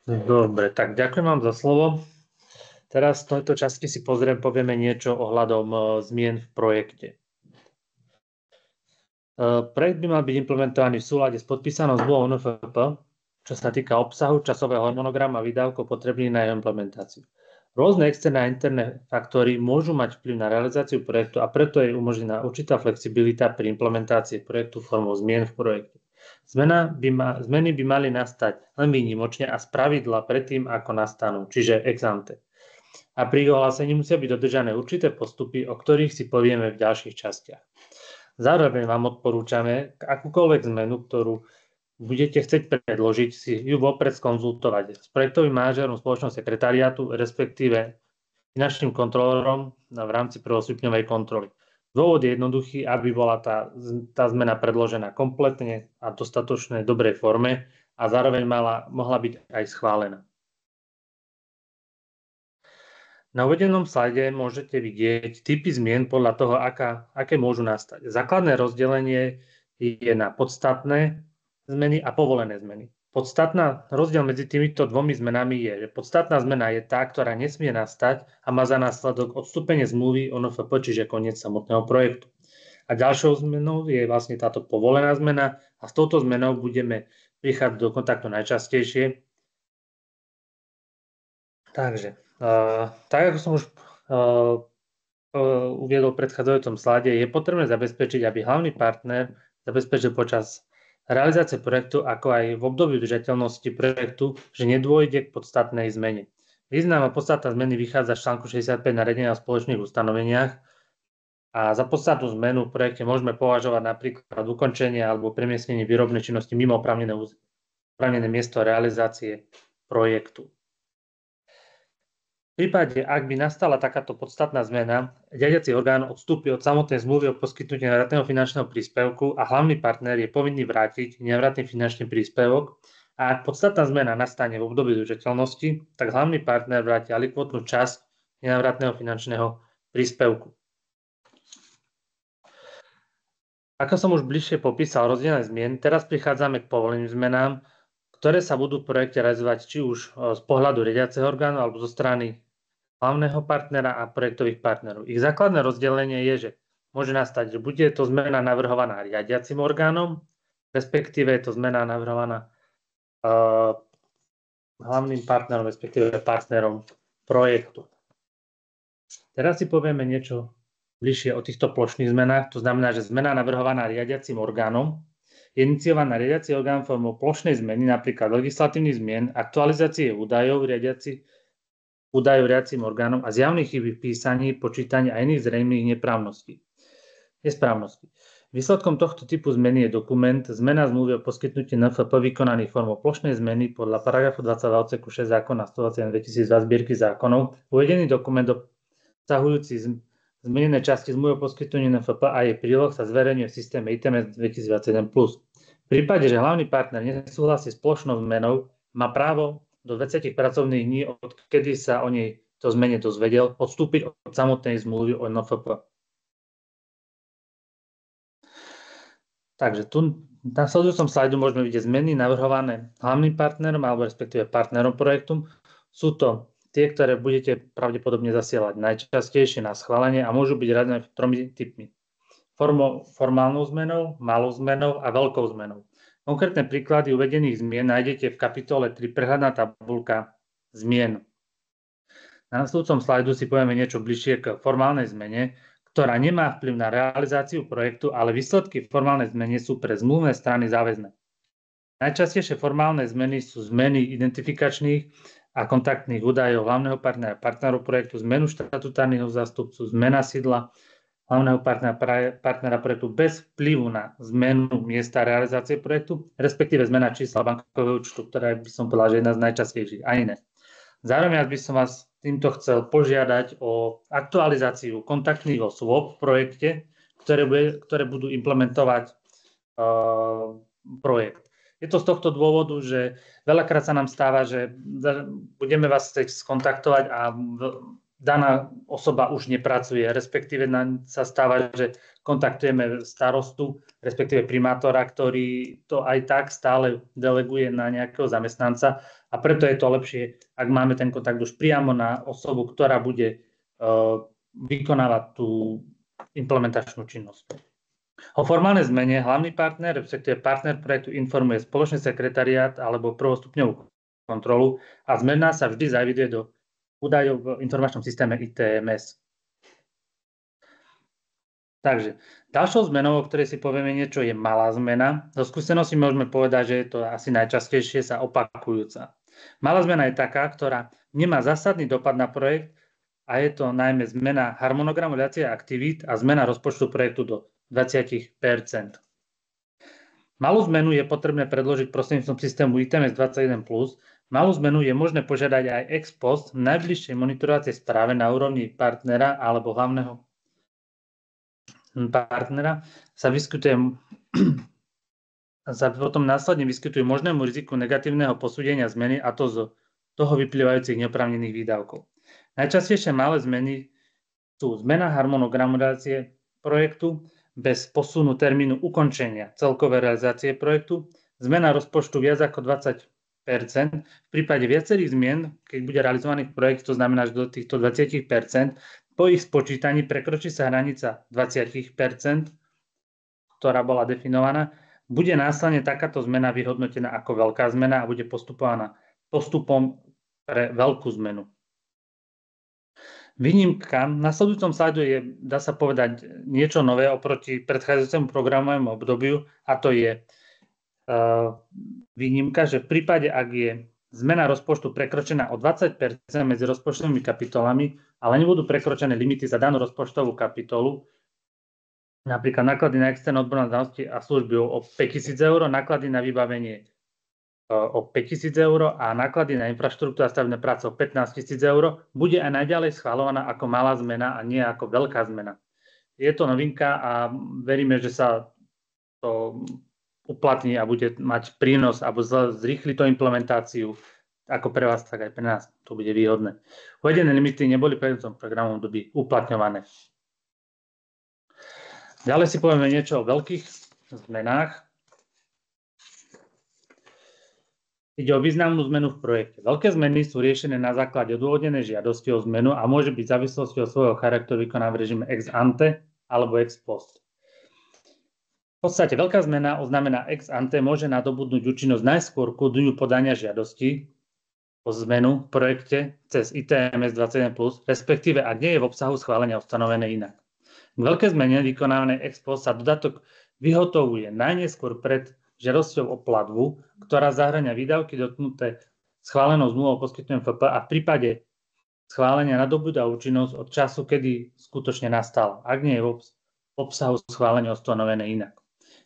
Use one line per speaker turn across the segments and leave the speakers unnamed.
Dobre, tak ďakujem vám za slovo. Teraz v tejto časti si povieme niečo ohľadom zmien v projekte. Projekt by mal byť implementovaný v súlade s podpísanou zmluvou NFP, čo sa týka obsahu, časového harmonogramu a výdavkov potrebných na jeho implementáciu. Rôzne externé a interné faktory môžu mať vplyv na realizáciu projektu a preto je umožnená určitá flexibilita pri implementácii projektu formou zmien v projekte. Zmeny by mali nastať len výnimočne a spravidla predtým, ako nastanú, čiže ex ante. A pri ohlásení musia byť dodržané určité postupy, o ktorých si povieme v ďalších častiach. Zároveň vám odporúčame akúkoľvek zmenu, ktorú budete chcieť predložiť, si ju vopred skonzultovať s projektovým manažerom spoločného sekretariátu, respektíve finančným kontrolorom v rámci prvostupňovej kontroly. Dôvod je jednoduchý, aby bola tá zmena predložená kompletne a dostatočne dobrej forme a zároveň mohla byť aj schválená. Na uvedenom slajde môžete vidieť typy zmien podľa toho, aké môžu nastať. Základné rozdelenie je na podstatné zmeny a povolené zmeny. Rozdiel medzi týmito dvomi zmenami je, že podstatná zmena je tá, ktorá nesmie nastať a má za následok odstúpenie zmluvy o NFP, čiže koniec samotného projektu. A ďalšou zmenou je vlastne táto povolená zmena a s touto zmenou budeme prichádzať do kontaktu najčastejšie. Takže, tak ako som už uviedol v predchádzajúcom slade, je potrebné zabezpečiť, aby hlavný partner zabezpečil počas realizácie projektu, ako aj v období udržateľnosti projektu, že nedôjde k podstatnej zmene. Význam a podstatná zmeny vychádza z článku 65 nariadenia o spoločných ustanoveniach a za podstatnú zmenu v projekte môžeme považovať napríklad ukončenie alebo premiestnenie výrobnej činnosti mimo oprávnené miesto realizácie projektu. V prípade, ak by nastala takáto podstatná zmena, riadiaci orgán odstúpi od samotnej zmluvy o poskytnutí nevratného finančného príspevku a hlavný partner je povinný vrátiť nevratný finančný príspevok a ak podstatná zmena nastane v období udržateľnosti, tak hlavný partner vráti alikvotnú časť nevratného finančného príspevku. Ako som už bližšie popísal rozdielne zmien, teraz prichádzame k povoleným zmenám, ktoré sa budú v projekte realizovať či už z pohľadu riadiaceho orgánu alebo zo strany hlavného partnera a projektových partnerov. Ich základné rozdelenie je, že môže nastať, že bude to zmena navrhovaná riadiacim orgánom, respektíve je to zmena navrhovaná hlavným partnerom, respektíve partnerom projektu. Teraz si povieme niečo bližšie o týchto plošných zmenách. To znamená, že zmena navrhovaná riadiacim orgánom je iniciovaná riadiaci orgán formou plošnej zmeny, napríklad legislatívnych zmien, aktualizácie údajov riadiacim orgánom a zjavných chýb v písaní, počítaní a iných zrejmých nesprávností. Výsledkom tohto typu zmeny je dokument zmena zmluvy o poskytnutí NFP vykonaný formou plošnej zmeny podľa paragrafu 22 odseku 6 zákona 121/2002 zbierky zákonov. Uvedený dokument obsahujúci zmenené časti zmluvy o poskytnutí NFP a jej príloh sa zverejňuje v systéme ITMS 2027+. V prípade, že hlavný partner nesúhlasí s plošnou zmenou, má právo do 20 pracovných dní, odkedy sa o nej to zmene dozvedel, odstúpiť od samotnej zmluvy o NFP. Takže tu na sledujúcom slajdu môžeme vidieť zmeny navrhované hlavným partnerom alebo respektíve partnerom projektu. Sú to tie, ktoré budete pravdepodobne zasielať najčastejšie na schválenie a môžu byť radené tromi typmi. Formálnou zmenou, malou zmenou a veľkou zmenou. Konkrétne príklady uvedených zmien nájdete v kapitole 3 prehľadná tabuľka zmien. Na nasledujúcom slajdu si povieme niečo bližšie k formálnej zmene, ktorá nemá vplyv na realizáciu projektu, ale výsledky formálnej zmene sú pre zmluvné strany záväzné. Najčastejšie formálne zmeny sú zmeny identifikačných a kontaktných údajov hlavného partnera, partnerov projektu, zmenu štatutárneho zástupcu, zmena sídla hlavného partnera projektu bez vplyvu na zmenu miesta realizácie projektu, respektíve zmena čísla bankového účtu, ktorá by som povedal, že je jedna z najčastejších a iné. Zároveň by som vás týmto chcel požiadať o aktualizáciu kontaktných osôb v projekte, ktoré budú implementovať projekt. Je to z tohto dôvodu, že veľakrát sa nám stáva, že budeme vás chcieť skontaktovať a daná osoba už nepracuje, respektíve sa stáva, že kontaktujeme starostu, respektíve primátora, ktorý to aj tak stále deleguje na nejakého zamestnanca a preto je to lepšie, ak máme ten kontakt už priamo na osobu, ktorá bude vykonávať tú implementačnú činnosť. O formálnej zmene hlavný partner, respektíve partner projektu informuje spoločný sekretariát alebo prvostupňovú kontrolu a zmena sa vždy zaeviduje do údajov v informačnom systéme ITMS. Takže ďalšou zmenou, o ktorej si povieme niečo, je malá zmena. Zo skúsenosti môžeme povedať, že je to asi najčastejšie sa opakujúca. Malá zmena je taká, ktorá nemá zásadný dopad na projekt a je to najmä zmena harmonogramu realizácie aktivít a zmena rozpočtu projektu do 20%. Malú zmenu je potrebné predložiť prostredníctvom systému ITMS 21+. Malú zmenu je možné požiadať aj ex post v najbližšej monitorovacej správe na úrovni partnera alebo hlavného partnera sa potom následne vyskytuje možnému riziku negatívneho posúdenia zmeny a to z toho vyplývajúcich neoprávnených výdavkov. Najčastejšie malé zmeny sú zmena harmonogramu realizácie projektu bez posunu termínu ukončenia celkovej realizácie projektu, zmena rozpočtu viac ako 20%. V prípade viacerých zmien, keď bude realizovaný projekt, to znamená, že do týchto 20%, po ich spočítaní prekročí sa hranica 20%, ktorá bola definovaná, bude následne takáto zmena vyhodnotená ako veľká zmena a bude postupovaná postupom pre veľkú zmenu. Výnimka. Na nasledujúcom slajdu je, dá sa povedať, niečo nové oproti predchádzajúcemu programovému obdobiu a to je výnimka, že v prípade, ak je zmena rozpočtu prekročená o 20% medzi rozpočtovými kapitolami, ale nebudú prekročené limity za danú rozpočtovú kapitolu, napríklad náklady na externé odborné znalosti a služby o 5 000 eur, náklady na vybavenie o 5 000 eur a náklady na infraštruktúru a stavebné práce o 15 000 eur, bude aj naďalej schvaľovaná ako malá zmena a nie ako veľká zmena. Je to novinka a veríme, že sa to uplatní a bude mať prínos alebo zrýchli to implementáciu ako pre vás, tak aj pre nás. To bude výhodné. Uvedené limity neboli v predmetom programom doby uplatňované. Ďalej si povieme niečo o veľkých zmenách. Ide o významnú zmenu v projekte. Veľké zmeny sú riešené na základe odôvodnenej žiadosti o zmenu a môže byť v závislosti od svojho charakteru vykonaná v režime ex ante alebo ex post. V podstate veľká zmena oznamená ex ante môže nadobudnúť účinnosť najskôr ku dňu podania žiadosti o zmenu v projekte cez ITMS 21+, respektíve ak nie je v obsahu schválenia ustanovené inak. K veľké zmene vykonávanej ex post sa dodatok vyhotovuje najneskôr pred žiadosťou o platbu, ktorá zahŕňa výdavky dotknuté schválenou zmluvou o poskytnutiu FP a v prípade schválenia nadobúda účinnosť od času, kedy skutočne nastal, ak nie je v obsahu schválenia ustanovené inak.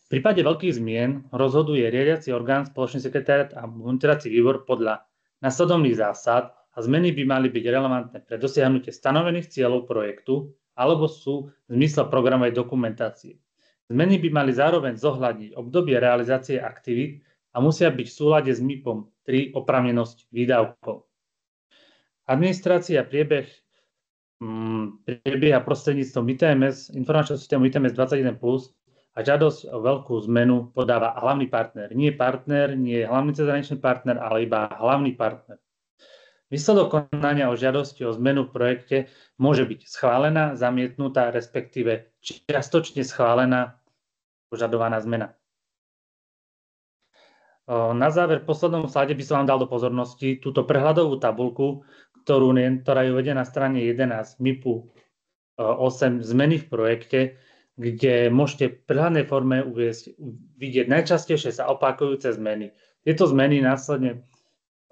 V prípade veľkých zmien rozhoduje riadiaci orgán, spoločný sekretariát a monitorovací výbor podľa nasledovných zásad a zmeny by mali byť relevantné pre dosiahnutie stanovených cieľov projektu alebo sú v zmysle programovej dokumentácie. Zmeny by mali zároveň zohľadniť obdobie realizácie aktivít a musia byť v súlade s MIPom 3 oprávnenosť výdavkov. Administrácia prebieha prostredníctvom ITMS, informačného systému ITMS 21+, a žiadosť o veľkú zmenu podáva hlavný partner. Nie partner, nie hlavný cezhraničný partner, ale iba hlavný partner. Výsledok konania o žiadosti o zmenu v projekte môže byť schválená, zamietnutá, respektíve čiastočne schválená požadovaná zmena. Na záver v poslednom slide by som vám dal do pozornosti túto prehľadovú tabuľku, ktorá je uvedená na strane 11 MIPu 8 zmeny v projekte, kde môžete v prehľadnej forme vidieť najčastejšie sa opakujúce zmeny. Tieto zmeny následne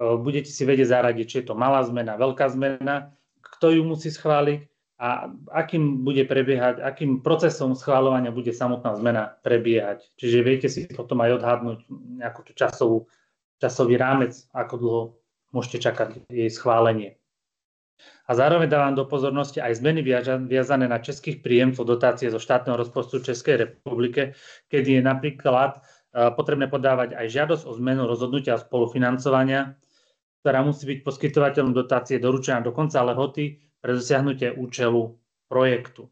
budete si vedieť zaradiť, či je to malá zmena, veľká zmena, kto ju musí schváliť a akým bude prebiehať, akým procesom schváľovania bude samotná zmena prebiehať. Čiže viete si potom aj odhadnúť nejakú časový rámec, ako dlho môžete čakať jej schválenie. A zároveň dávam do pozornosti aj zmeny viazané na českých príjemcov dotácie zo štátneho rozpočtu Českej republike, kedy je napríklad potrebné podávať aj žiadosť o zmenu rozhodnutia spolufinancovania, ktorá musí byť poskytovateľom dotácie doručená do konca lehoty pre dosiahnutie účelu projektu.